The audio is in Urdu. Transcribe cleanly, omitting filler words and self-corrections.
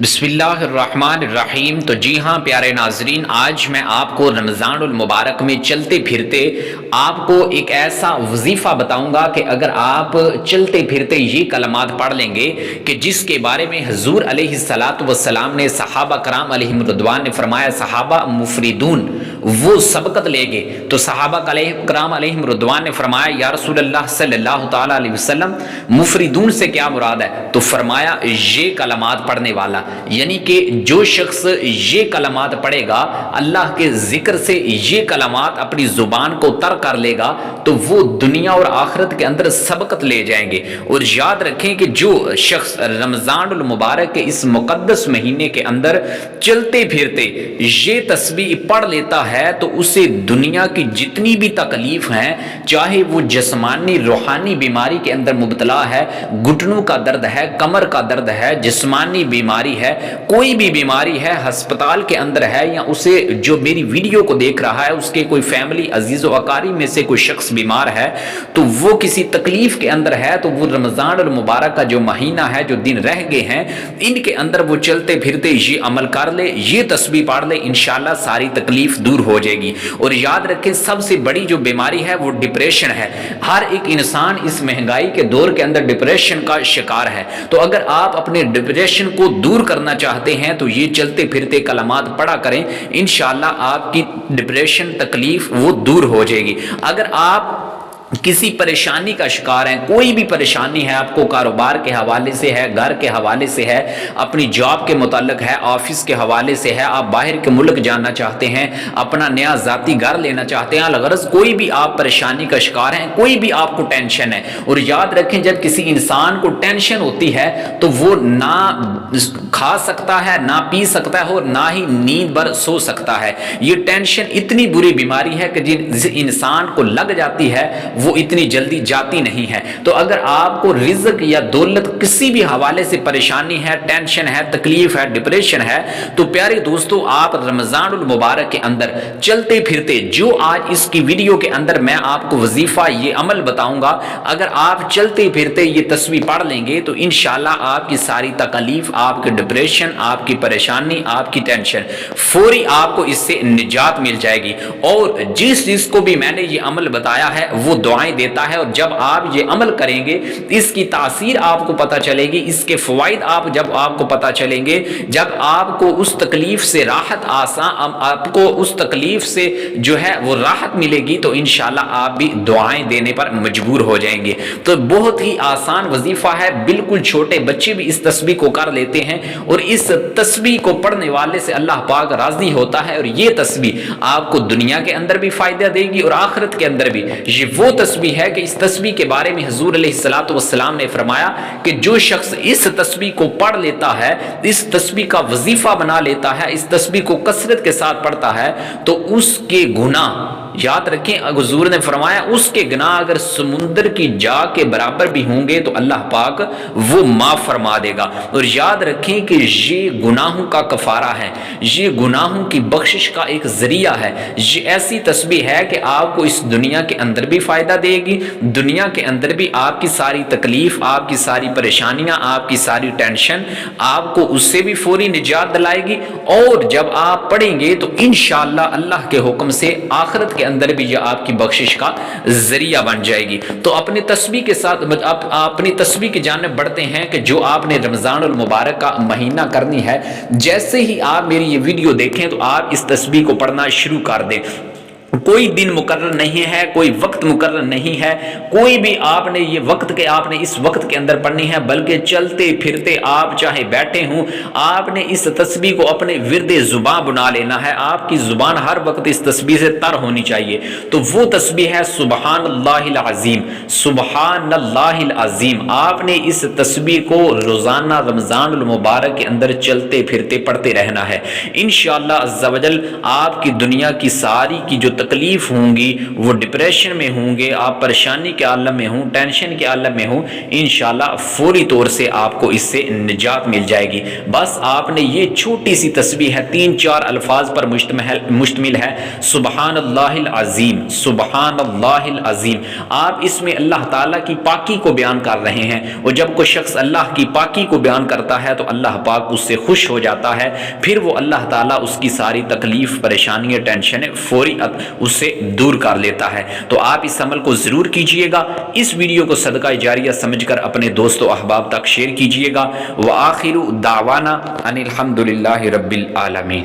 بسم اللہ الرحمن الرحیم۔ تو جی ہاں پیارے ناظرین، آج میں آپ کو رمضان المبارک میں چلتے پھرتے آپ کو ایک ایسا وظیفہ بتاؤں گا کہ اگر آپ چلتے پھرتے یہ کلمات پڑھ لیں گے کہ جس کے بارے میں حضور علیہ الصلاۃ والسلام نے صحابہ کرام علیہم رضوان نے فرمایا صحابہ مفردون وہ سبقت لے گے، تو صحابہ کرام علیہم رضوان نے فرمایا یا رسول اللہ صلی اللہ تعالیٰ علیہ وسلم مفردون سے کیا مراد ہے؟ تو فرمایا یہ کلمات پڑھنے والا، یعنی کہ جو شخص یہ کلمات پڑھے گا، اللہ کے ذکر سے یہ کلمات اپنی زبان کو تر کر لے گا، تو وہ دنیا اور آخرت کے اندر سبقت لے جائیں گے۔ اور یاد رکھیں کہ جو شخص رمضان المبارک کے اس مقدس مہینے کے اندر چلتے پھرتے یہ تسبیح پڑھ لیتا ہے تو اسے دنیا کی جتنی بھی تکلیف ہیں، چاہے وہ جسمانی روحانی بیماری کے اندر مبتلا ہے، گھٹنوں کا درد ہے، کمر کا درد ہے، جسمانی بیماری ہے، کوئی بھی بیماری ہے، ہسپتال کے اندر ہے، یا اسے جو میری ویڈیو کو دیکھ رہا ہے اس کے کوئی فیملی عزیز و اقارب میں سے کوئی شخص بیمار ہے، تو وہ کسی تکلیف کے اندر ہے، تو وہ رمضان المبارک کا جو مہینہ ہے، جو دن رہ گئے ہیں، ان کے اندر وہ چلتے پھرتے یہ عمل کر لے، یہ تسبیح پڑھ لے، انشاءاللہ ساری تکلیف دور ہو جائے گی۔ اور یاد رکھیں سب سے بڑی جو بیماری ہے وہ ڈپریشن ہے۔ ہر ایک انسان اس مہنگائی کے دور کے اندر ڈپریشن کا شکار ہے، تو اگر آپ اپنے ڈپریشن کو دور کرنا چاہتے ہیں تو یہ چلتے پھرتے کلمات پڑھا کریں، انشاءاللہ آپ کی ڈپریشن تکلیف وہ دور ہو جائے گی۔ اگر آپ کسی پریشانی کا شکار ہیں، کوئی بھی پریشانی ہے، آپ کو کاروبار کے حوالے سے ہے، گھر کے حوالے سے ہے، اپنی جاب کے متعلق ہے، آفس کے حوالے سے ہے، آپ باہر کے ملک جانا چاہتے ہیں، اپنا نیا ذاتی گھر لینا چاہتے ہیں، الغرض کوئی بھی آپ پریشانی کا شکار ہیں، کوئی بھی آپ کو ٹینشن ہے، اور یاد رکھیں جب کسی انسان کو ٹینشن ہوتی ہے تو وہ نہ کھا سکتا ہے، نہ پی سکتا ہے، اور نہ ہی نیند بھر سو سکتا ہے۔ یہ ٹینشن اتنی بری بیماری ہے کہ جس انسان کو لگ جاتی ہے وہ اتنی جلدی جاتی نہیں ہے۔ تو اگر آپ کو رزق یا دولت کسی بھی حوالے سے پریشانی ہے، ٹینشن ہے، تکلیف ہے، ڈپریشن ہے، تو پیارے دوستو آپ رمضان المبارک کے اندر چلتے پھرتے جو آج اس کی ویڈیو کے اندر میں آپ کو وظیفہ یہ عمل بتاؤں گا، اگر آپ چلتے پھرتے یہ تسبیح پڑھ لیں گے تو انشاءاللہ آپ کی ساری تکلیف، آپ کی ڈپریشن، آپ کی پریشانی، آپ کی ٹینشن فوری آپ کو اس سے نجات مل جائے گی۔ اور جس کو بھی میں نے یہ عمل بتایا ہے وہ دعائیں دیتا ہے، اور جب آپ یہ عمل کریں گے اس کی تاثیر آپ کو پتہ چلے گی، اس کے فوائد جب آپ کو پتہ چلیں گے، جب آپ کو اس تکلیف سے راحت آپ کو اس تکلیف سے جو ہے وہ راحت ملے گی، تو انشاءاللہ آپ بھی دعائیں دینے پر مجبور ہو جائیں گے۔ تو بہت ہی آسان وظیفہ ہے، بالکل چھوٹے بچے بھی اس تسبیح کو کر لیتے ہیں، اور اس تسبیح کو پڑھنے والے سے اللہ پاک راضی ہوتا ہے، اور یہ تسبیح آپ کو دنیا کے اندر بھی فائدہ دے گی اور آخرت کے اندر بھی۔ یہ وہ تسبیح ہے کہ اس تسبیح کے بارے میں حضور علیہ الصلاۃ والسلام نے فرمایا کہ جو شخص اس تسبیح کو پڑھ لیتا ہے، اس تسبیح کا وظیفہ بنا لیتا ہے، اس تسبیح کو کثرت کے ساتھ پڑھتا ہے، تو اس کے گناہ، یاد رکھیں حضور نے فرمایا اس کے گناہ اگر سمندر کی جا کے برابر بھی ہوں گے تو اللہ پاک وہ معاف فرما دے گا۔ اور یاد رکھیں کہ یہ گناہوں کا کفارہ ہے، یہ گناہوں کی بخشش کا ایک ذریعہ ہے، یہ ایسی تسبیح ہے کہ آپ کو اس دنیا کے اندر بھی فائدہ دے گی، دنیا کے اندر بھی آپ کی ساری تکلیف، آپ کی ساری پریشانیاں، آپ کی ساری ٹینشن، آپ کو اس سے بھی فوری نجات دلائے گی، اور جب آپ پڑھیں گے تو انشاءاللہ اللہ کے حکم سے آخرت کے اندر بھی یہ آپ کی بخشش کا ذریعہ بن جائے گی۔ تو اپنی تسبیح کے ساتھ اپنی تسبیح کی جانب بڑھتے ہیں کہ جو آپ نے رمضان المبارک کا مہینہ کرنی ہے، جیسے ہی آپ میری یہ ویڈیو دیکھیں تو آپ اس تسبیح کو پڑھنا شروع کر دیں۔ کوئی دن مقرر نہیں ہے، کوئی وقت مقرر نہیں ہے، کوئی بھی آپ نے یہ وقت کہ آپ نے اس وقت کے اندر پڑھنی ہے، بلکہ چلتے پھرتے آپ چاہے بیٹھے ہوں، آپ نے اس تسبیح کو اپنے ورد زبان بنا لینا ہے۔ آپ کی زبان ہر وقت اس تسبیح سے تر ہونی چاہیے۔ تو وہ تسبیح ہے سبحان اللہ العظیم، سبحان اللہ العظیم۔ آپ نے اس تسبیح کو روزانہ رمضان المبارک کے اندر چلتے پھرتے پڑھتے رہنا ہے۔ انشاءاللہ عز و جل آپ کی دنیا کی ساری کی جو تکلیف ہوں گی، وہ ڈپریشن میں ہوں گے، آپ پریشانی کے عالم میں ہوں، ٹینشن کے عالم میں ہوں، انشاءاللہ فوری طور سے آپ کو اس سے نجات مل جائے گی۔ بس آپ نے یہ چھوٹی سی تسبیح ہے، 3-4 الفاظ پر مشتمل ہے، سبحان اللہ العظیم، سبحان اللہ العظیم۔ آپ اس میں اللہ تعالیٰ کی پاکی کو بیان کر رہے ہیں، اور جب کوئی شخص اللہ کی پاکی کو بیان کرتا ہے تو اللہ پاک اس سے خوش ہو جاتا ہے، پھر وہ اللہ تعالیٰ اس کی ساری تکلیف، پریشانیاں، ٹینشنیں فوری اس سے دور کر لیتا ہے۔ تو آپ اس عمل کو ضرور کیجئے گا، اس ویڈیو کو صدقہ جاریہ سمجھ کر اپنے دوست و احباب تک شیئر کیجئے گا۔ وآخر دعوانا ان الحمدللہ رب العالمین۔